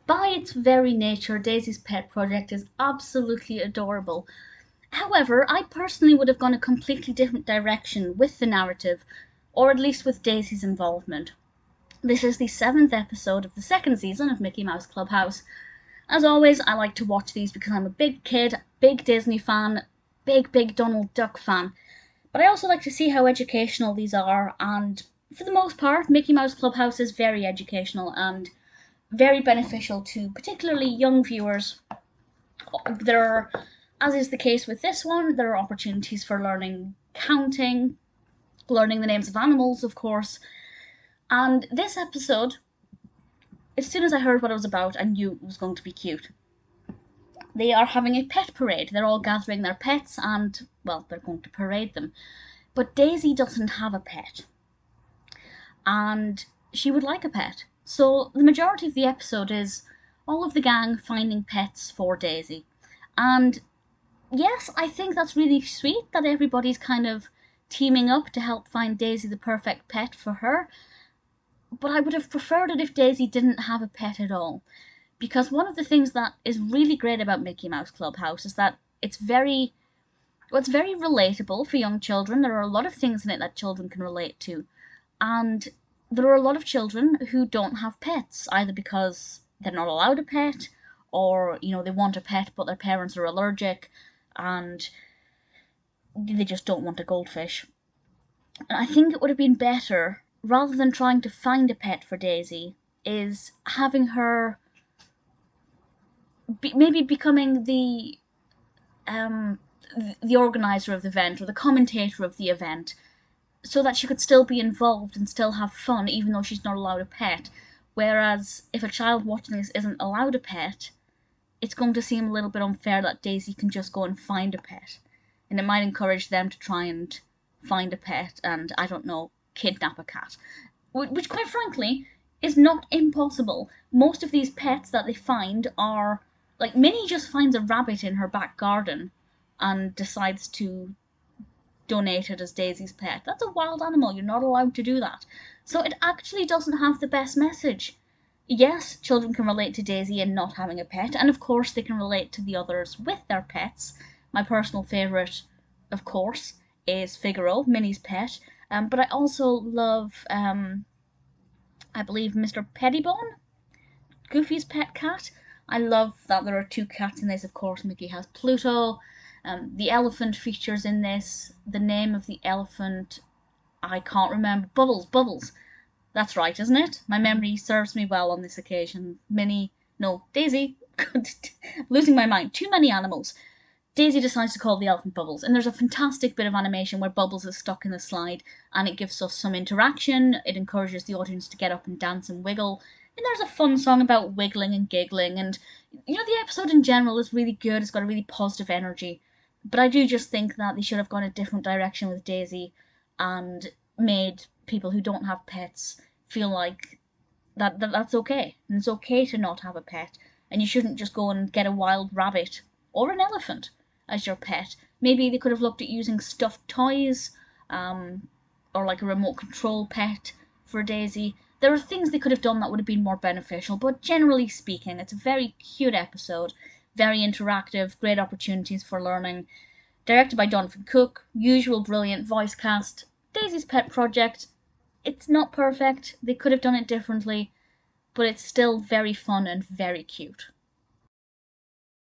By its very nature, Daisy's pet project is absolutely adorable. However, I personally would have gone a completely different direction with the narrative, or at least with Daisy's involvement. This is the 7th episode of the 2nd season of Mickey Mouse Clubhouse. As always, I like to watch these because I'm a big kid, big Disney fan, big Donald Duck fan. But I also like to see how educational these are, and for the most part, Mickey Mouse Clubhouse is very educational and very beneficial to particularly young viewers. There are, as is the case with this one, there are opportunities for learning counting, learning the names of animals, of course. And this episode, as soon as I heard what it was about, I knew it was going to be cute. They are having a pet parade. They're all gathering their pets and, well, they're going to parade them. But Daisy doesn't have a pet. And she would like a pet. So the majority of the episode is all of the gang finding pets for Daisy. And yes, I think that's really sweet that everybody's kind of teaming up to help find Daisy the perfect pet for her. But I would have preferred it if Daisy didn't have a pet at all. Because one of the things that is really great about Mickey Mouse Clubhouse is that it's very relatable for young children. There are a lot of things in it that children can relate to. And there are a lot of children who don't have pets, either because they're not allowed a pet, or, you know, they want a pet but their parents are allergic, and they just don't want a goldfish. And I think it would have been better, rather than trying to find a pet for Daisy, is having her maybe becoming the organizer of the event, or the commentator of the event, so that she could still be involved and still have fun, even though she's not allowed a pet. Whereas if a child watching this isn't allowed a pet, it's going to seem a little bit unfair that Daisy can just go and find a pet. And it might encourage them to try and find a pet and, I don't know, kidnap a cat. Which, quite frankly, is not impossible. Most of these pets that they find are, like, Minnie just finds a rabbit in her back garden and decides to donate it as Daisy's pet. That's a wild animal. You're not allowed to do that. So it actually doesn't have the best message. Yes, children can relate to Daisy and not having a pet, and of course they can relate to the others with their pets. My personal favourite, of course, is Figaro, Minnie's pet. But I also love, I believe, Mr. Pettibone, Goofy's pet cat. I love that there are 2 cats in this. Of course, Mickey has Pluto. The elephant features in this. The name of the elephant, I can't remember. Bubbles. That's right, isn't it? My memory serves me well on this occasion. Daisy. Losing my mind. Too many animals. Daisy decides to call the elephant Bubbles, and there's a fantastic bit of animation where Bubbles is stuck in the slide, and it gives us some interaction. It encourages the audience to get up and dance and wiggle. And there's a fun song about wiggling and giggling, and, you know, the episode in general is really good. It's got a really positive energy. But I do just think that they should have gone a different direction with Daisy and made people who don't have pets feel like that's okay. And it's okay to not have a pet. And you shouldn't just go and get a wild rabbit or an elephant as your pet. Maybe they could have looked at using stuffed toys, or like a remote control pet for Daisy. There are things they could have done that would have been more beneficial, but generally speaking, it's a very cute episode, very interactive, great opportunities for learning. Directed by Jonathan Cook, usual brilliant voice cast. Daisy's pet project, it's not perfect, they could have done it differently, but it's still very fun and very cute.